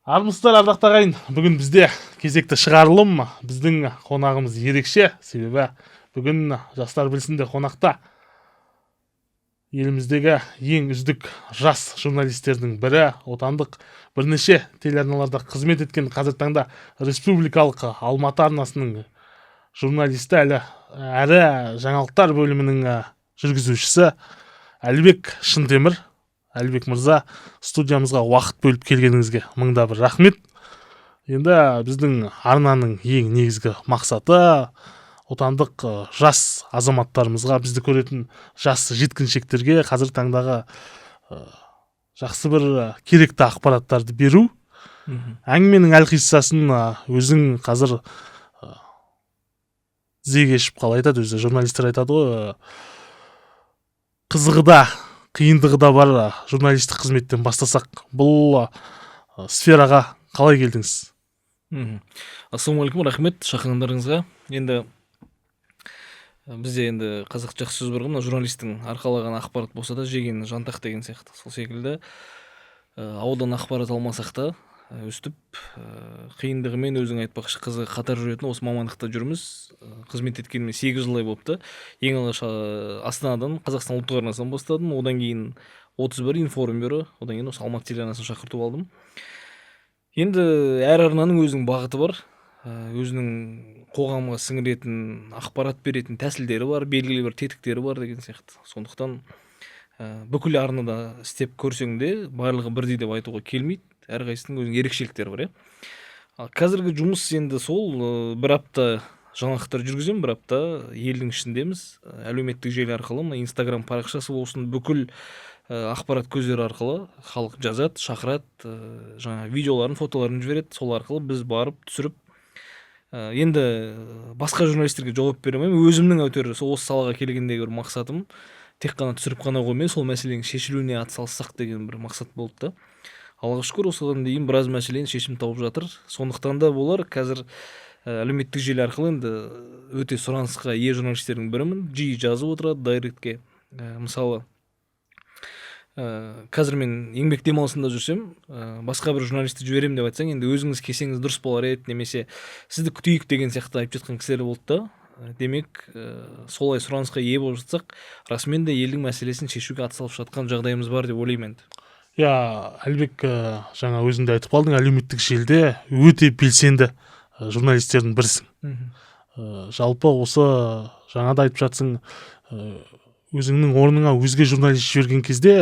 Армысыздар ардақты ағайын. Бүгін бізде кезекті шығарылым. Біздің қонағымыз ерекше, себебі бүгін жастар білсінде қонақта еліміздегі ең үздік жас журналистердің бірі, отандық бірнеше телеарналарда қызмет еткен, қазір таңда республикалық Алматы арнасының журналисті әрі жаңалықтар бөлімінің жүргізушісі Әлібек Шынтемір. Әлібек мырза, студиямызға уақыт бөліп келгеніңізге мыңда бір рахмет. Енді біздің арнаның ең негізгі мақсаты отандық жас азаматтарымызға, бізді көретін жас жеткіншектерге қазір таңдағы жақсы бір керекті ақпараттарды беру. Әңгіменің әлқиссасын өзің қазір тізеге ішіп қалай айтады, өзі журналистер айтады ғой, қызығы да қиындығы да бар журналистік қызметтен бастасақ, бұл сфераға қалай келдіңіз? Ассалаумағалейкум, рахмет шақырғандарыңызға. Енді бізде қазақ жақсы сөз бар ғой, журналистің арқалаған ақпарат болса да жеген жантақ деген сияқты. Сол секілді ауылдан ақпарат алмасақ та өстіп қиындығымен өзің айтпақшы қызы қатар жүретін осы мамандықта жүрміз. Қызмет еткеніме 8 жылдай болыпты. Ең алғаш Астанадан, Қазақстан ұлттық арнасынан бастадым. Одан кейін 31 информбюро, одан кейін осы Алматы телеарнасын шақыртып алдым. Енді әр арнаның өзінің бағыты бар, өзінің қоғамға сіңіретін, ақпарат беретін тәсілдері бар, белгілі бір тетіктері бар деген сияқты. Сондықтан бүкіл арнада істеп көрсең де барлығы бірдей деп айтуға келмейді. Әрқайсының өзінің ерекшеліктері бар. Қазіргі жұмыс енді сол, бір апта жаңалықтар жүргіземін, бір апта елдің ішіндеміз. Әлеуметтік желі арқылы, Инстаграм парақшасы болсын, бүкіл ақпарат көздері арқылы халық жазады, шақырады, жаңа видеоларын, фотоларын жібереді. Сол арқылы біз барып түсіріп, енді басқа журналистерге жауап беремін. Өзімнің әйтеуір осы салаға келгендегі бір мақсатым тек қана түсіріп қана қоймай, сол мәселенің шешілуіне атсалыссақ деген бір мақсат болды да. Аллаға шүкір, осыған дейін біраз мәселені шешім тауып жатыр. Сондықтан да болар, қазір әлеуметтік желі арқылы енді өте сұранысқа ие журналистердің бірімін. Жиі жазып отырады дайректке. Мысалы, қазір мен еңбек демалысында жүрсем, басқа бір журналисті жіберем деп айтсаң, енді өзіңіз келсеңіз дұрыс болар еді, немесе сізді күтейік деген сияқты айтып жатқан кісілер болды да. Демек, солай сұранысқа ие болып жатсақ, расымен де елдің мәселесін шешуге атсалып жатқан жағдайымыз бар деп ойлаймын енді. Әлбек, жаңа өзіңде айтып қалдың, әлеуметтік желіде өте белсенді журналистердің бірісің. Жалпы осы жаңада айтып жатсың, өзіңнің орныңа өзге журналист жіберген кезде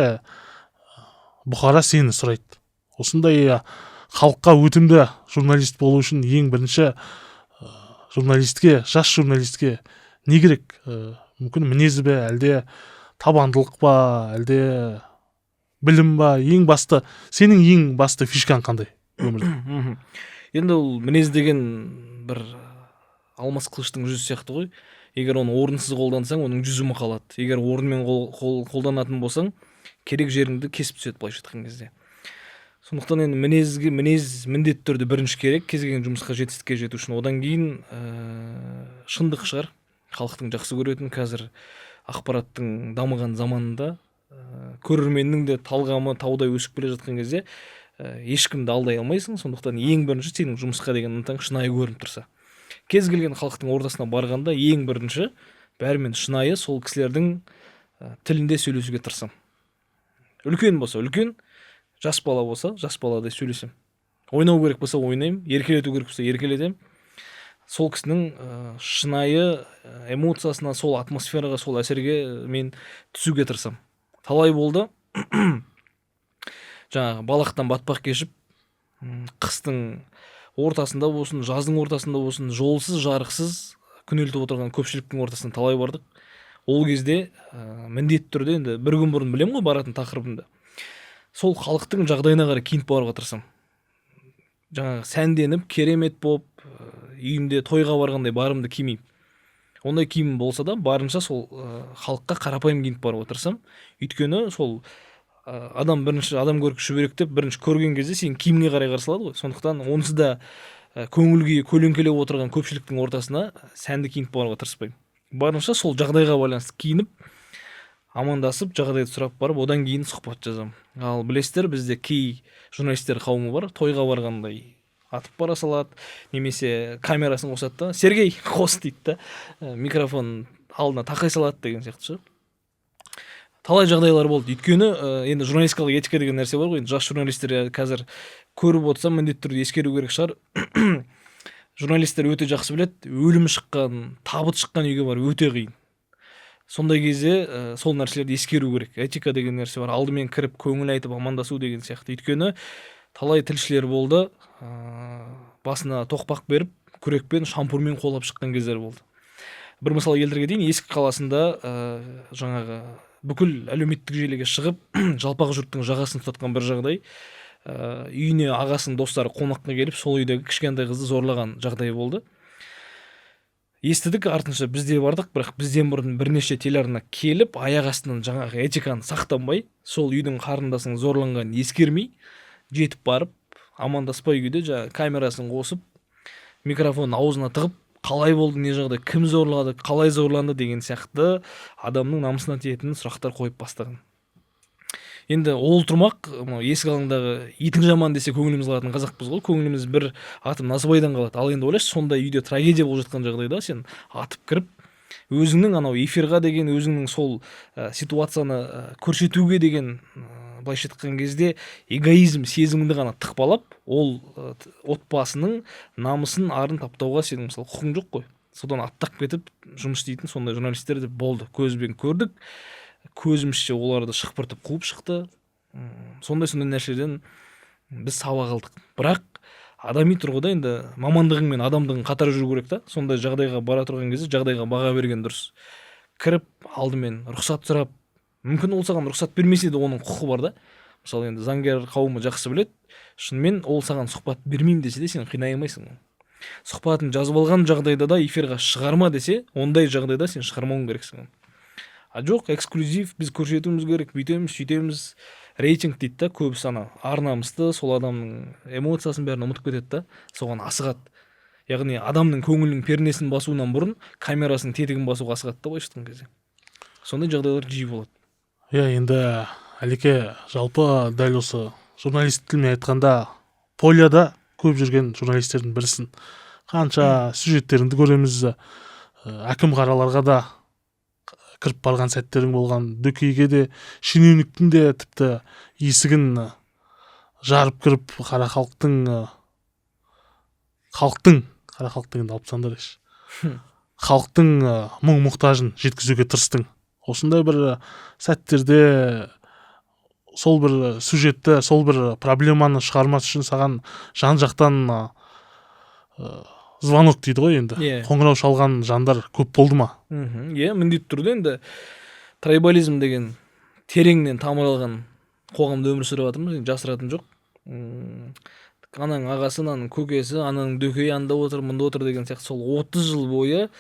бұқара сені сұрайды. Осындай халыққа өтімді журналист болу үшін ең бірінші журналистке, жас журналистке не керек? Мүмкін мінезі бе, әлде табандылық па, әлде білім ба? Ең басты, сенің ең басты фишкаң қандай өмірде? Енді ол мінез деген бір алмас қылыштың жүзі сияқты ғой. Егер оны орынсыз қолдансаң, оның жүзі қалады. Егер орынмен қолданатын болсаң, керек жеріңді кесіп түседі былайша айтқан кезде. Сондықтан енді мінез міндетті түрде бірінші керек, кез келген жұмысқа жетістікке жету үшін. Одан кейін шындық шығар. Халықтың жақсы көретін, қазір ақпараттың дамыған заманында көрерменнің де талғамы таудай өсіп келе жатқан кезде ешкімді алдай алмайсың. Сондықтан ең бірінші сенің жұмысқа деген ынтаң шынайы көрініп тұрса. Кез келген халықтың ортасына барғанда ең бірінші бәрімен шынайы сол кісілердің тілінде сөйлесуге тырысам. Үлкен болса үлкен, жас бала болса жас баладай сөйлесем. Ойнау керек болса ойнаймын, еркелету керек болса еркелетем. Сол кісінің шынайы эмоциясына, сол атмосфераға, сол әсерге мен түсуге тырысам. Талай болды. Жаңағы балақтан батпақ кешіп, қыстың ортасында болсын, жаздың ортасында болсын, жолсыз, жарықсыз күнелтіп отырған көпшіліктің ортасына талай бардық. Ол кезде міндетті түрде енді бір күн бұрын білем ғой баратын тақырыбымды. Сол халықтың жағдайына қарай киініп баруға тырысам. Жаңағы сәнденіп, керемет болып, үйімде тойға барғандай барымды кимеймін. Ондай киім болса да барынша сол халыққа қарапайым киініп баруға тырысам. Өйткені сол адам көркі шүберектеп бірінші көрген кезде сен киіміне қарай қарсылады ғой. Сондықтан онсыз да көңілге көлеңкелеп отырған көпшіліктің ортасына сәнді киініп баруға тырыспаймын. Барынша сол жағдайға байланысты киініп, амандасып жағдайды сұрап барып одан кейін сұхбат жазамын. Ал білесіздер, бізде кей журналистер қауымы бар, тойға барғандай атып бара салады, немесе камерасын қосады да, Сергей қос дейді да, микрофон алдына тақай салады деген сияқты ше. Талай жағдайлар болды. Өйткені енді журналистикалық этика деген нәрсе бар ғой. Енді жас журналистер қазір көріп отырсам міндетті түрде ескеру керек шығар. Журналистер өте жақсы біледі, өлім шыққан, табыт шыққан үйге бар өте қиын. Сондай кезде сол нәрселерді ескеру керек. Этика деген нәрсе бар. Алдымен кіріп көңіл айтып амандасу деген сияқты. Өйткені талай тілшілер болды, басына тоқпақ беріп, күрекпен, шампурмен қолап шыққан кездер болды. Бір мысал келтіре кетейін, Есік қаласында жаңағы бүкіл әлеуметтік желіге шығып, жалпақ жұрттың жағасын ұстатқан бір жағдай. Үйіне ағасының достары қонаққа келіп, сол үйдегі кішкентай қызды зорлаған жағдай болды. Естідік, артынша бізде бардық, бірақ бізден бұрын бірнеше телеарна келіп, аяқ астынан жаңағы этиканы сақтанбай, сол үйдің қарындасының зорланғанын ескермей, жетіп барып, амандаспай күйде жаңағы камерасын қосып, микрофон аузына тығып, қалай болды, не жағдай, кім зорлады, қалай зорланды деген сияқты адамның намысына тиетін сұрақтар қойып бастаған. Енді ол тұрмақ, есік алдындағы итің жаман десе көңіліміз қалатын қазақпыз ғой, көңіліміз бір атым насыбайдан қалады. Ал енді ойлашы, сондай үйде трагедия болып жатқан жағдайда сен атып кіріп, өзіңнің анау эфирға деген, өзіңнің сол ситуацияны көрсетуге деген, былайша айтқан кезде эгоизм сезіміңді ғана тықпалап, ол отбасының намысын, арын таптауға сенің мысалы құқың жоқ қой. Содан аттап кетіп жұмыс істейтін сондай журналистер де болды. Көзбен көрдік, көзімізше оларды шықпыртып қуып шықты. Сондай нәрселерден біз сабақ алдық. Бірақ адами тұрғыда енді мамандығың мен адамдығың қатар жүру керек та. Сондай жағдайға бара тұрған кезде жағдайға баға берген дұрыс. Кіріп, алдымен рұқсат сұрап, мүмкін ол саған рұқсат бермесе де оның құқы бар да. Мысалы енді заңгер қауымы жақсы біледі. Шынымен ол саған сұхбат бермеймін десе де сен қинай алмайсың. Сұхбатын жазып алған жағдайда да эфирға шығарма десе, ондай жағдайда сен шығармауың керексің. А жоқ, эксклюзив, біз көрсетуіміз керек, бүйтеміз, сөйтеміз, рейтинг дейді да, көбісі ана арнамызды, сол адамның эмоциясын бәрін ұмытып кетеді да, соған асығады. Яғни адамның көңілінің пернесін басуынан бұрын камерасының тетігін басуға асығады да, былайша айтқан кезде. Сондай жағдайлар жиі болады. Енді Әлеке, жалпы дәл осы журналист тілмен айтқанда поляда көп жүрген журналистердің бірісің. Қанша сюжеттеріңді көреміз, әкім қараларға да кіріп барған сәттерің болған, дөкейге де, шенеуніктің де тіпті есігін жарып кіріп қара халықтың енді алып сандар еш, халықтың мұң мұқтажын жеткізуге тырыстың. Осындай бір сәттерде сол бір сюжетті, сол бір проблеманы шығармас үшін саған жан жақтан звонок дейді ғой енді. Қоңырау шалған жандар көп болды ма? Міндетті түрде енді трайбализм деген тереңнен тамыралған қоғамда өмір сүріп жатырмыз, жасыратын жоқ. Ананың ағасы, ананың көкесі, ананың дөкейі анда отыр, мында отыр деген сияқты сол 30 жыл бойы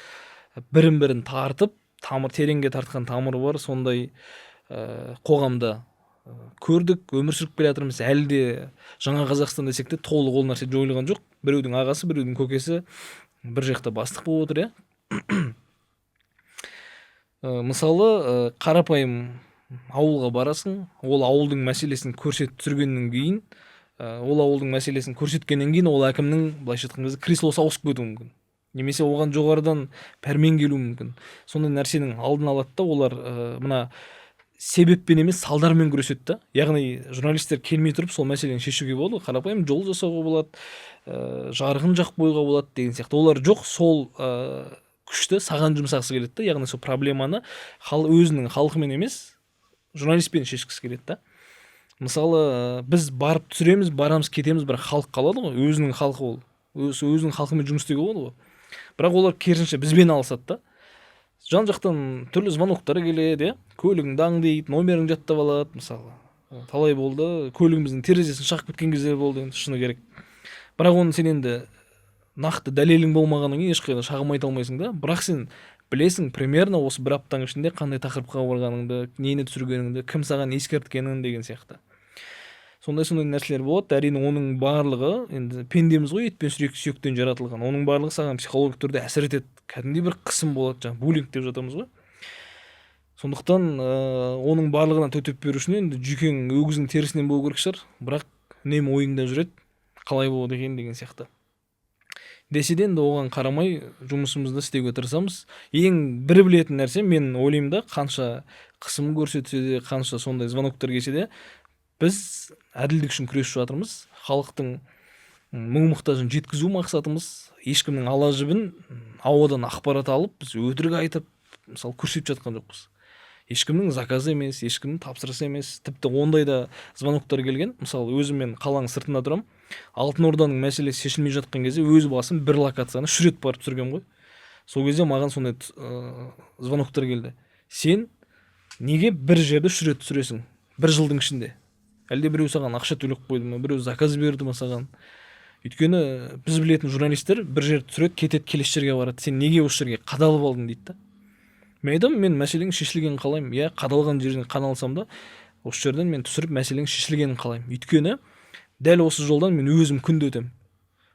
бірін-бірін тартып, тереңге тартқан тамыры бар, сондай қоғамда көрдік, өмір сүріп келе жатырмыз. Әлі де жаңа Қазақстан десек те толық ол нәрсе жойылған жоқ. Біреудің ағасы, біреудің көкесі бір жақта бастық болып отыр, Мысалы, қарапайым ауылға барасың, ол ауылдың мәселесін көрсетіп түсіргеннен кейін, ол ауылдың мәселесін көрсеткеннен кейін, ол әкімнің былайша айтқан кезде креслосы ауысып кетуі мүмкін. Немесе оған жоғарыдан пәрмен келуі мүмкін. Сондай нәрсенің алдын алады да, олар мына себеппен емес салдармен күреседі да. Яғни журналистер келмей тұрып сол мәселені шешуге болады, қарапайым жол жасауға болады, жарығын жақ қоюға болады деген сияқты. Олар жоқ, сол күшті саған жұмсағысы келеді да. Яғни сол проблеманы өзінің халқымен емес, журналистпен шешкісі келеді да. Мысалы, біз барып түсіреміз, барамыз, кетеміз, бірақ халық қалады ғой, өзінің халқы ол. Өзінің халқымен жұмыс істеуге болады ғой. Бірақ олар керісінше бізбен алысады да. Жан жақтан түрлі звоноктар келеді, көлігіңді аңдиды, номерін жаттап алады, мысалы. Талай болды, көлігіміздің терезесін шақып кеткен кездер болды, енді шыны керек. Бірақ оны сен енді нақты дәлелің болмағаннан кейін ешқайда шағым айта алмайсың да. Бірақ сен білесің примерно осы бір аптаның ішінде қандай тақырыпқа барғаныңды, нені түсіргеніңді, кім саған ескерткенін деген сияқты. Сондай нәрселер болады. Әрине оның барлығы, енді пендеміз ғой, ет пен сүйектен жаратылған. Оның барлығы саған психологик түрде әсер етеді. Кәдімгідей бір қысым болады, жаңағы буллинг деп жатамыз ғой. Сондықтан оның барлығына төтеп беру үшін енді жүйкең өгіздің терісінен болу керек шығар, бірақ үнемі ойыңда жүреді қалай болады екен деген сияқты. Десе де енді оған қарамай жұмысымызды істеуге тырысамыз. Ең бір білетін нәрсе, мен ойлаймын да, қанша қысым көрсетсе де, қанша сондай звоноктар келсе де, біз әділдік үшін күресіп жатырмыз. Халықтың мұң-мұқтажын жеткізу мақсатымыз. Ешкімнің ала жібін ауадан ақпарат алып, біз өтірік айтып, мысалы, көрсетіп жатқан жоқпыз. Ешкімнің заказы емес, ешкімнің тапсырысы емес. Тіпті ондай да звоноктар келген. Мысалы, өзім мен қаланың сыртында тұрам. Алтын Орданың мәселесі шешілмей жатқан кезде өз басым бір локацияны 3 рет барып түсірген ғой. Сол кезде маған сондай звоноктар келді. Сен неге бір жерді 3 рет түсіресің? Бір жылдың ішінде. Әлде біреу саған ақша төлеп қойды ма? Біреу заказ берді ма саған? Өйткені біз білетін журналистер бір жерді түсіреді, кетеді, келесі жерге барады. Сен неге осы жерге қадалып алдың дейді да. Мен айтамын, мен мәселенің шешілгенін қалаймын. Иә, қадалған жерден қаналсам да, осы жерден мен түсіріп мәселенің шешілгенін қалаймын. Өйткені дәл осы жолдан мен өзім күнде өтемін.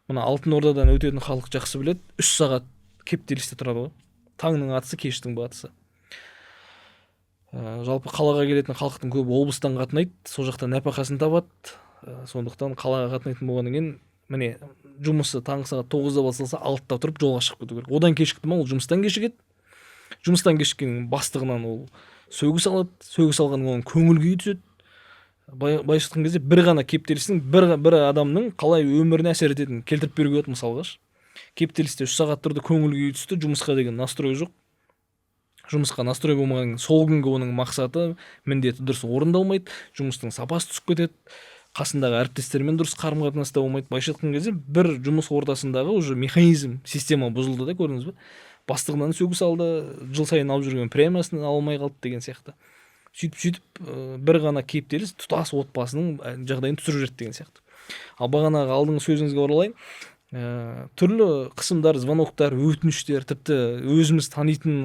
Мына Алтын Ордадан өтетін халық жақсы біледі, 3 сағат кептелісте тұрады ғой. Таңның атысы, кештің батысы. Жалпы қалаға келетін халықтың көбі облыстан қатынайды, сол жақта нәпақасын табады. Сондықтан қалаға қатынайтын болғаннан кейін міне жұмысы таңғы сағат 9-да басталса 6-да тұрып жолға шығып кету керек. Одан кешікті ма, ол жұмыстан кешігеді. Жұмыстан кешіккен бастығынан ол сөгіс алады, сөгіс алғаннан оның көңіл күйі түседі. Былайша айтқан кезде бір ғана кептелістің бір адамның қалай өміріне әсер ететінін келтіріп беруге болады. Мысалға, кептелісте 3 сағат тұрды, көңіл күйі түсті, жұмысқа деген настрой жоқ. Жұмысқа настрой болмаған, сол күнгі оның мақсаты, міндеті дұрыс орындалмайды, жұмыстың сапасы түсіп кетеді, қасындағы әріптестермен дұрыс қарым-қатынаста болмайды. Былайша айтқан кезде бір жұмыс ортасындағы уже механизм, система бұзылды да, көрдіңіз бе? Бастығынан сөгіс алды, жыл сайын алып жүрген премиясын ала алмай қалды деген сияқты. Сөйтіп бір ғана кептеліс тұтас отбасының жағдайын түсіріп жіберді деген сияқты. Ал бағанағы алдыңғы сөзіңізге оралайын, түрлі қысымдар, звоноктар, өтініштер, тіпті өзіміз танитын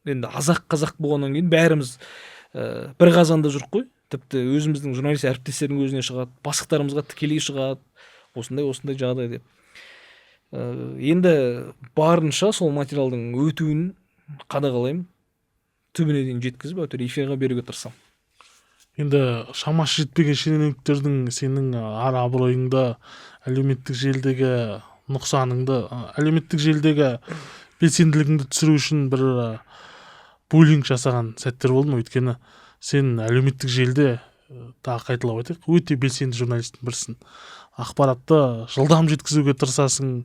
енді азақ қазақ болғаннан кейін бәріміз бір қазанда жүрік қой. Тіпті өзіміздің журналист әріптестердің өзіне шығады, бастықтарымызға тікелей шығады, осындай жағдай деп. Енді барынша сол материалдың өтуін қадағалаймын, түбіне дейін жеткізіп, әйтеуір эфирға беруге тырысамын. Енді шамасы жетпеген шенеуніктердің сенің ар абыройыңды, әлеуметтік желідегі нұқсаныңды, әлеуметтік желідегі белсенділігіңді түсіру үшін бір буллинг жасаған сәттер болды ма? Өйткені сен әлеуметтік желіде, тағы қайталап айтайық, өте белсенді журналисттің бірсің. Ақпаратты жылдам жеткізуге тырысасың,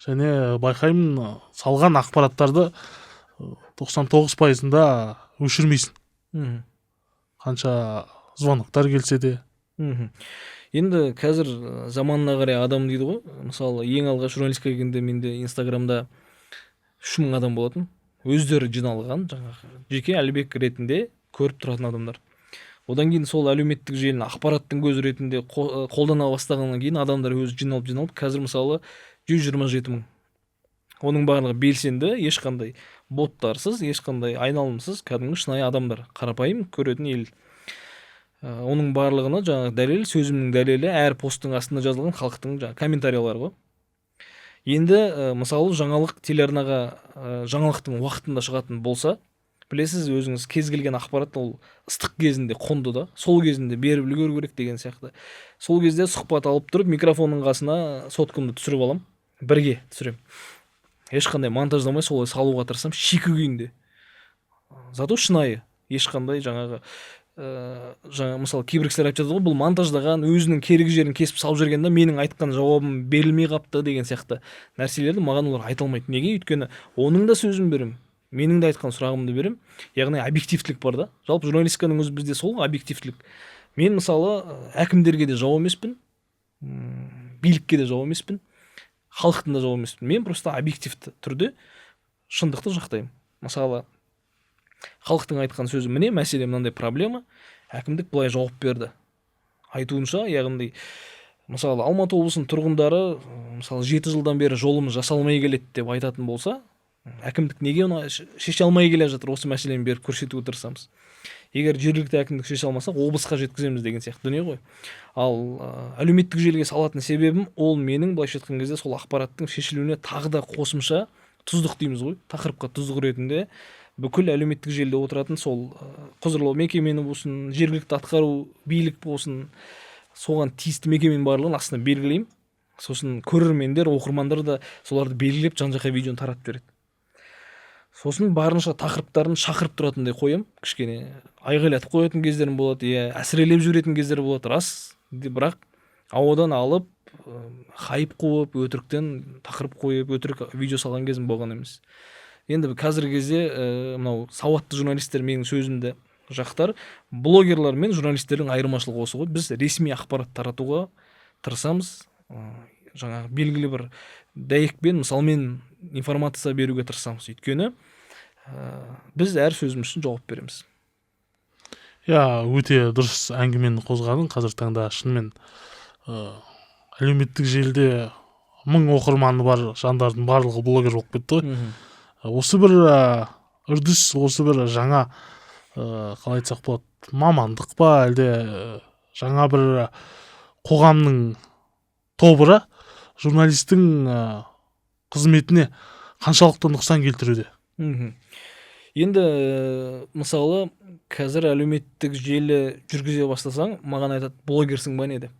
және байқаймын, салған ақпараттарды 99%-ында өшірмейсің. Қанша звоноктар келсе де. Енді қазір заманына қарай адам дейді ғой. Мысалы, ең алғаш журналистикаға келгенде менде Инстаграмда 3000 адам болатын. Өздері жиналған, жаңағы жеке Әлібек ретінде көріп тұратын адамдар. Одан кейін сол әлеуметтік желіні ақпараттың көзі ретінде қолдана бастағаннан кейін адамдар өзі жиналып, қазір мысалы 127 000. Оның барлығы белсенді, ешқандай боттарсыз, ешқандай айналымсыз, кәдімгі шынайы адамдар, қарапайым көретін ел. Оның барлығына жаңағы дәлел, сөзімнің дәлелі әр посттың астында жазылған халықтың комментариялары ғой. Енді мысалы жаңалық телеарнаға жаңалықтың уақытында шығатын болса, білесіз, өзіңіз кез келген ақпарат ол ыстық кезінде қонды да, сол кезінде беріп үлгеру керек деген сияқты. Сол кезде сұхбат алып тұрып, микрофонның қасына соткамды түсіріп алам, бірге түсірем. Ешқандай монтаждамай солай салуға тырысам, шикі күйінде. Зато шынайы, ешқандай жаңағы мысалы кейбір кісілер айтып жатыр ғой, бұл монтаждаған, өзінің керегі жерін кесіп салып жүрген, менің айтқан жауабым берілмей қапты деген сияқты нәрселерді маған олар айта алмайды. Неге? Өйткені оның да сөзін берем, менің де айтқан сұрағымды берем. Яғни объективтілік бар да. Жалпы журналистиканың өзі бізде сол объективтілік. Мен мысалы әкімдерге де жау емеспін, билікке де жау емеспін, халықтың да жау емеспін. Мен просто объективті түрде шындықты жақтаймын. Мысалы халықтың айтқан сөзі, міне мәселе мынандай проблема, әкімдік былай жауап берді. Айтуынша, яғни мысалы Алматы облысының тұрғындары мысалы 7 жылдан бері жолымыз жасалмай келеді деп айтатын болса, әкімдік неге оны шеше алмай келе жатыр, осы мәселені беріп көрсетуге тырысамыз. Егер жергілікті әкімдік шеше алмаса, облысқа жеткіземіз деген сияқты дүние ғой. Ал әлеуметтік желіге салатын себебім ол менің былайша айтқан кезде сол ақпараттың шешілуіне тағы да қосымша тұздық дейміз ғой, тақырыпқа тұздық ретінде бүкіл әлеуметтік желіде отыратын сол құзырлы мекемені болсын, жергілікті атқару билік болсын, соған тиісті мекеменің барлығын астына белгілеймін. Сосын көрермендер, оқырмандар да соларды белгілеп жан-жаққа видеоны таратып береді. Сосын барынша тақырыптарын шақырып тұратындай қоям, кішкене айғайлатып қоятын кездерім болады, әсірелеп жүретін кездер болады, рас, бірақ ауадан алып хайп қойып, өтіріктен тақырып қойып, өтірік видео салған кезім болған емес. Енді қазіргі кезде мынау сауатты журналистер менің сөзімді жақтар, блогерлар мен журналистердің айырмашылығы осы ғой. Біз ресми ақпарат таратуға тырысамыз, жаңағы белгілі бір дәйекпен, мысалмен информация беруге тырысамыз. Өйткені біз әр сөзіміз үшін жауап береміз. Өте дұрыс әңгімені қозғадың. Қазір таңда шынымен әлеуметтік желіде 1000 оқырманы бар жандардың барлығы блогер болып кетті ғой. Осы бір үрдіс, осы бір жаңа қалай айтсақ болады, мамандық па, әлде жаңа бір қоғамның тобыры журналистің қызметіне қаншалықты нұқсан келтіруде? Енді мысалы қазір әлеуметтік желі жүргізе бастасаң, маған айтады, блогерсің ба не деп.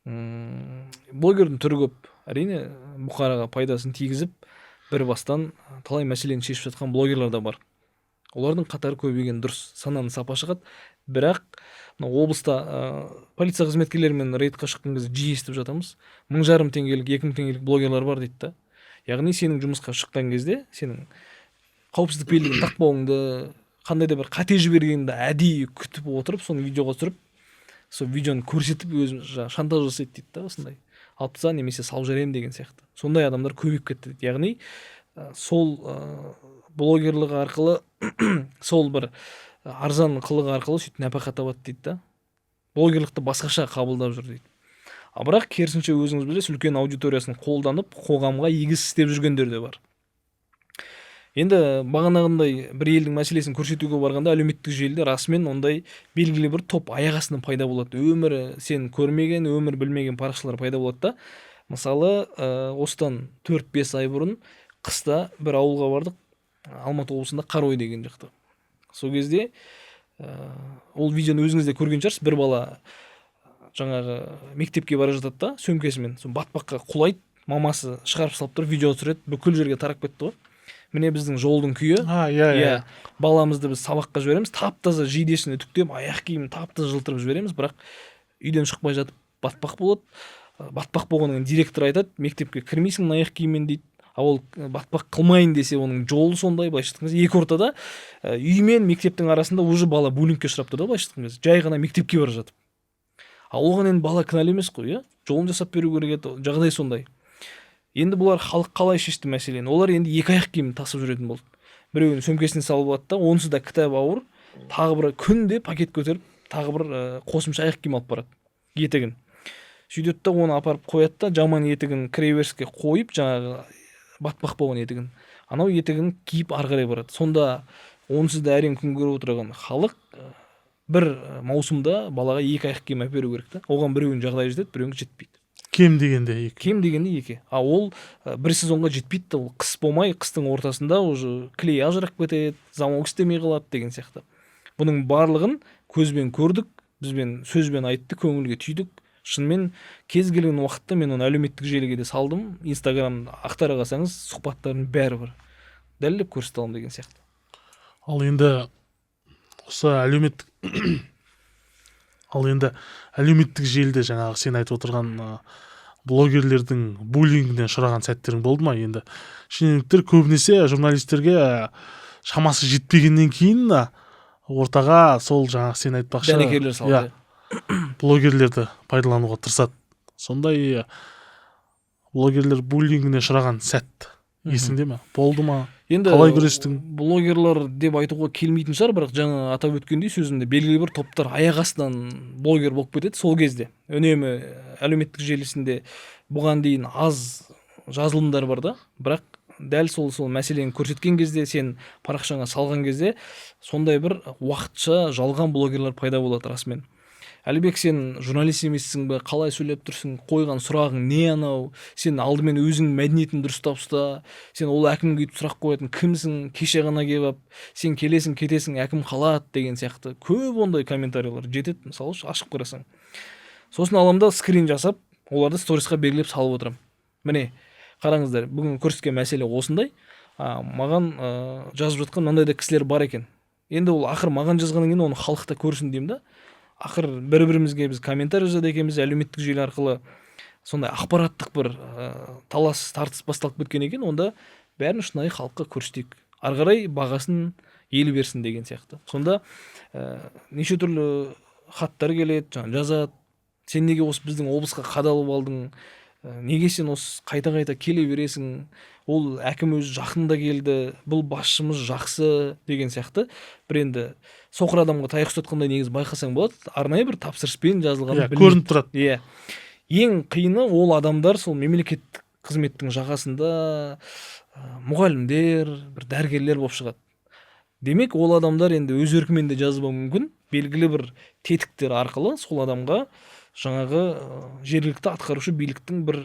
Блогердің түрі көп. Әрине бұқараға пайдасын тигізіп, бір бастан талай мәселені шешіп жатқан блогерлар да бар. Олардың қатары көбейген дұрыс, сананың сапа шығады. Бірақ облыста полиция қызметкерлерімен рейдқа шыққан кезде жиі естіп жатамыз. 1500 теңгелік, 2000 теңгелік блогерлар бар дейді да. Яғни сенің жұмысқа шыққан кезде, сенің қауіпсіздік белгісін тақпауыңды, қандай да бір қате жібергенді әдейі күтіп отырып, соны видеоға түсіріп, сол видеоны көрсетіп өзін шантаж жасайды дейді да, осындай. Алып тастан немесе салып жіберемін деген сияқты. Сондай адамдар көбейіп кетті дейді. Яғни сол блогерлік арқылы сол бір арзан қылығы арқылы сөйтіп нәпақа табады дейді да. Блогерлікті басқаша қабылдап жүр дейді. Бірақ керісінше өзіңіз білесіз, үлкен аудиториясын қолданып, қоғамға егіз істеп жүргендер де бар. Енді бағанағындай бір елдің мәселесін көрсетуге барғанда әлеуметтік желіде расымен ондай белгілі бір топ аяқ астынан пайда болады. Өмірі сен көрмеген, өмір білмеген парақшалар пайда болады да. Мысалы, осыдан 4-5 ай бұрын қыста бір ауылға бардық, Алматы облысында Қарой деген жақта. Сол кезде ол видеоны өзіңіз де көрген шығарсыз, бір бала жаңағы мектепке бара жатады да, сөмкесімен, сол батпаққа құлайды, мамасы шығарып салып тұр, видео түсіреді, бүкіл жерге тарап кетті ғой. Міне біздің жолдың күйі. Баламызды біз сабаққа жібереміз, тап-таза жейдесін үтіктеп, аяқ киімін тап-таза жылтырып жібереміз, бірақ үйден шықпай жатып батпақ болады. Батпақ болғаннан директор айтады, мектепке кірмейсің аяқ киіммен дейді. Ол батпақ қылмайын десе, оның жолы сондай, былайша айтқан кезде, екі ортада үй мен мектептің арасында уже бала буллингке ұшырап тұр да, былайша айтқан кезде, жай ғана мектепке бара жатып. Оған енді бала кінәлі емес қой, жолын жасап беру керек еді, жағдай сондай. Енді бұлар халық қалай шешті мәселені? Олар енді екі аяқ киімін тасып жүретін болды. Біреуін сөмкесіне салып алады да, онысы да кітап ауыр, тағы бір күнде пакет көтеріп, тағы бір қосымша аяқ киім алып барады, етігін. Сөйтеді да оны апарып қояды да, жаман етігін кіреберіске қойып, жаңағы батпақ болған етігін, анау етігін киіп ары қарай барады. Сонда онсыз да әрең күн көріп отырған халық бір маусымда балаға екі аяқ киім әперу керек та. Оған біреуінің жағдайы жетеді, біреуінің жетпейді. Кем дегенде екі. Кем дегенде екі. Ол бір сезонға жетпейді, ол қыс болмай, қыстың ортасында уже клей ажырап кетеді, замок істемей қалады деген сияқты. Бұның барлығын көзбен көрдік, бізбен сөзбен айтты, көңілге түйдік. Шынымен кез келген уақытта мен оны әлеуметтік желіге де салдым. Инстаграмда ақтара қалсаңыз, сұхбаттардың бәрі бар. Дәлелдеп көрсете аламын деген сияқты. Ал енді осы әлеуметтік желіде жаңағы сен айтып отырған блогерлердің буллингіне ұшыраған сәттерің болды ма? Енді шенеуніктер көбінесе журналистерге шамасы жетпегеннен кейін ортаға сол жаңағы сен айтпақшы дәнекерлер салды. Блогерлерді пайдалануға тырысады. Сондай блогерлер буллингіне ұшыраған сәт есіңде ме? Болды ма? Енді қалай күрестің? Блогерлар деп айтуға келмейтін шығар, бірақ жаңа атап өткендей сөзінде белгілі бір топтар аяқ астынан блогер болып кетеді. Сол кезде үнемі әлеуметтік желісінде бұған дейін аз жазылымдар бар да, бірақ дәл сол мәселені көрсеткен кезде, сен парақшаңа салған кезде сондай бір уақытша жалған блогерлар пайда болады расымен. Әлібек, сен журналист емессің бе, қалай сөйлеп тұрсың, қойған сұрағың не анау, сен алдымен өзің мәдениетін дұрыстап ұста, сен ол әкімге өйтіп сұрақ қоятын кімсің, кеше ғана келіп, сен келесің кетесің, әкім қалады деген сияқты көп ондай комментарийлер жетеді, мысалы ашып қарасаң. Сосын аламда скрин жасап, оларды сторисқа белгілеп салып отырамын. Міне, қараңыздар, бүгін көрсеткен мәселе осындай. Маған жазып жатқан мынандай да кісілер бар екен. Енді ол ақыр маған жазғаннан кейін оны халықта көрсін деймін да. Ақыр бір-бірімізге біз комментарий жазады екенбіз, әлеуметтік желі арқылы сондай ақпараттық бір талас тартыс басталып кеткен екен, онда бәрін шынайы халыққа көрсетейік. Ары қарай бағасын ел берсін деген сияқты. Сонда неше түрлі хаттар келеді, жазады. Сен неге осы біздің облысқа қадалып алдың? Неге сен осы қайта-қайта келе бересің? Ол әкім өзі жақында келді, бұл басшымыз жақсы деген сияқты. Бір енді соқыр адамға таяқ ұстатқандай негізі байқасаң болады, арнайы бір тапсырыспен жазылған. Көрініп тұрады. Иә. Ең қиыны ол адамдар сол мемлекеттік қызметтің жағасында мұғалімдер, бір дәрігерлер болып шығады. Демек, ол адамдар енді өз еркімен де жазбауы мүмкін, белгілі бір тетіктер арқылы сол адамға жаңағы жергілікті атқарушы биліктің бір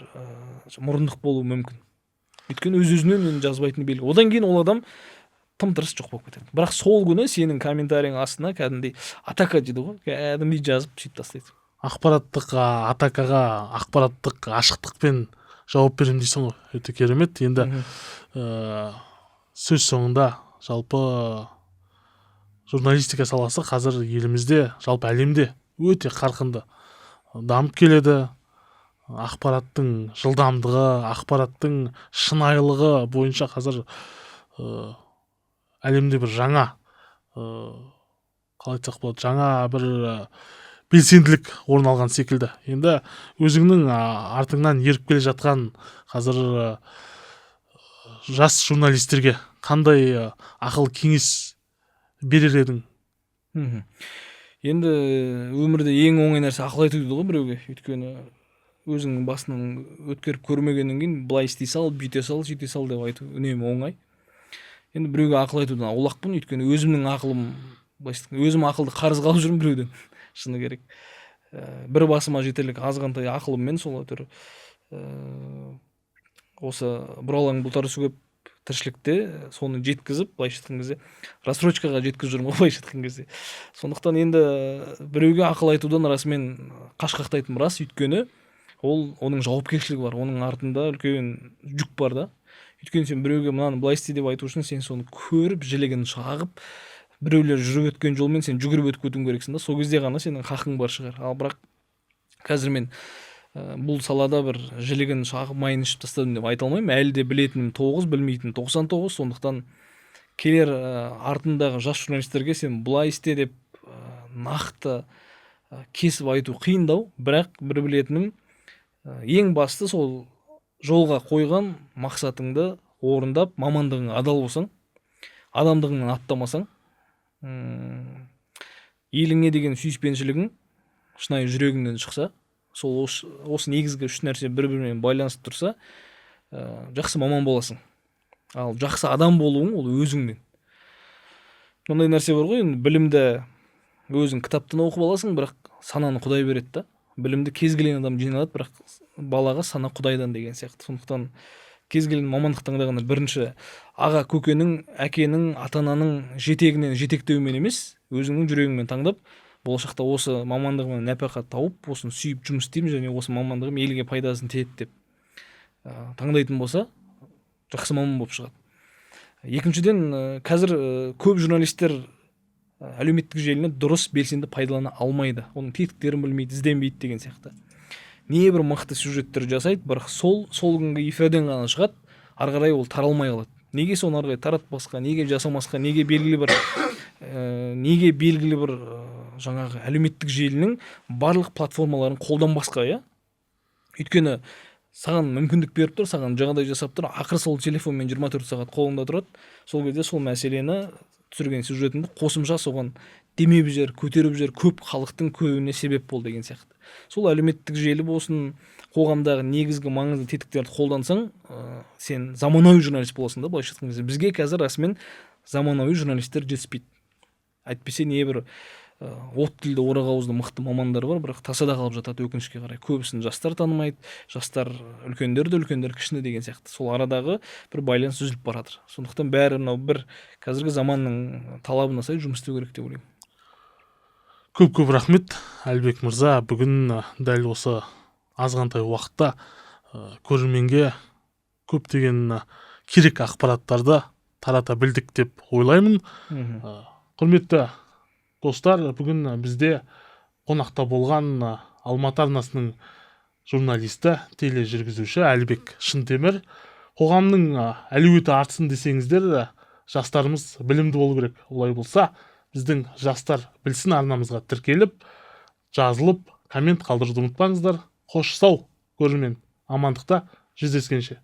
мұрындық болуы мүмкін. Өйткені өз-өзінен жазбайтыны белгілі. Одан кейін ол адам тым-тырыс жоқ болып кетеді. Бірақ сол күні сенің комментарияң астына кәдімгідей атака дейді ғой, кәдімгідей жазып сөйтіп тастайды. Ақпараттық атакаға ақпараттық ашықтықпен жауап беремін дейсің ғой, өте керемет. Енді сөз соңында жалпы журналистика саласы қазір елімізде, жалпы әлемде өте қарқынды дамып келеді. Ақпараттың жылдамдығы, ақпараттың шынайылығы бойынша қазір әлемде бір жаңа, қалай айтсақ болады, жаңа бір белсенділік орын алған секілді. Енді өзіңнің артыңнан еріп келе жатқан қазір жас журналистерге қандай ақыл кеңес берер едің? Енді өмірде ең оңай нәрсе ақыл айту дейді ғой біреуге. Өйткені өзіңнің басынан өткеріп көрмегеннен кейін былай істей сал, бүйте сал, жүйте сал деп айту үнемі оңай. Енді біреуге ақыл айтудан аулақпын, өйткені өзімнің ақылым, өзім ақылды қарызға алып жүрмін біреуден. Шыны керек. Бір басыма жетерлік азғантай ақылыммен сол әйтеуір осы бұралаң бұлтарысы көп тіршілікте соны жеткізіп, былайша айтқан кезде рассрочкаға жеткізіп жүрмін ғой, былайша айтқан кезде. Сондықтан енді біреуге ақыл айтудан расымен қашқақтайтын рас, өйткені оның жауапкершілігі бар, оның артында үлкен жүк бар да. Өйткені сен біреуге мынаны былай істе деп айту үшін сен соны көріп, жілігін шағып, біреулер жүріп өткен жолмен сен жүгіріп өтіп кетуің керексің да. Сол кезде ғана сенің хақың бар шығар. Ал бірақ қазір мен бұл салада бір жілігін шағып майын ішіп тастадым деп айта алмаймын. Әлі де білетінім 9, білмейтінім 99. Сондықтан келер артындағы жас журналистерге сен былай істе деп нақты кесіп айту қиындау. Бірақ бір білетінім, ең басты сол жолға қойған мақсатыңды орындап, мамандығыңа адал болсаң, адамдығыңнан аттамасаң, еліңе деген сүйіспеншілігің шынайы жүрегіңнен шықса, сол осы негізгі үш нәрсе бір-бірімен байланысып тұрса, жақсы маман боласың. Ал жақсы адам болуың ол өзіңнен. Мынандай нәрсе бар ғой, білімді өзің кітаптан оқып аласың, бірақ сананы Құдай береді да. Білімді кез келген адам жиналады, бірақ балаға сана Құдайдан деген сияқты. Сондықтан кез келген мамандық таңдағанда бірінші аға көкенің, әкенің, ата-ананың жетегінен жетектеумен емес, өзіңнің жүрегіңмен таңдап, болашақта осы мамандығыммен нәпақа тауып, осыны сүйіп жұмыс істеймін және осы мамандығым елге пайдасын тиеді деп таңдайтын болса, жақсы маман болып шығады. Екіншіден, қазір көп журналистер әлеуметтік желіні дұрыс белсенді пайдалана алмайды. Оның тетіктерін білмейді, ізденбейді деген сияқты. Не бір мықты сюжеттер жасайды, бірақ сол күнгі эфирден ғана шығады, ары қарай ол таралмай қалады. Неге соны ары қарай таратпасқа, неге жасамасқа, неге белгілі бір жаңағы әлеуметтік желінің барлық платформаларын қолданбасқа, иә? Өйткені саған мүмкіндік беріп тұр, саған жағдай жасап тұр, ақыры сол телефонмен 24 сағат қолыңда тұрады. Сол кезде сол мәселені түсірген сюжетіңді қосымша соған демеп жер, көтеріп жер, көп халықтың көбіне себеп бол деген сияқты. Сол әлеуметтік желі болсын, қоғамдағы негізгі маңызды тетіктерді қолдансаң, сен заманауи журналист боласың да, былайша айтқан кезде. Бізге қазір расымен заманауи журналистер жетіспейді. Әйтпесе не бір от тілді орақ ауызды мықты мамандар бар, бірақ тасада қалып жатады өкінішке қарай. Көбісін жастар танымайды, жастар үлкендер де үлкендер кішіні деген сияқты. Сол арадағы бір байланыс үзіліп барады. Сондықтан бәрі мынау бір қазіргі заманның талабына сай жұмыс істеу керек деп ойлаймын. Көп рахмет, Әлібек мырза. Бүгін дәл осы азғантай уақытта көрерменге көптеген керек ақпараттарды тарата білдік деп ойлаймын. Құрметті достар, бүгін бізде қонақта болған Алматы арнасының журналисті, тележүргізуші Әлібек Шынтемір. Қоғамның әлеуеті артсын десеңіздер, жастарымыз білімді болу керек. Олай болса, біздің жастар білсін арнамызға тіркеліп, жазылып, коммент қалдыруды ұмытпаңыздар. Қош сау, көрермен, амандықта жүздескенше.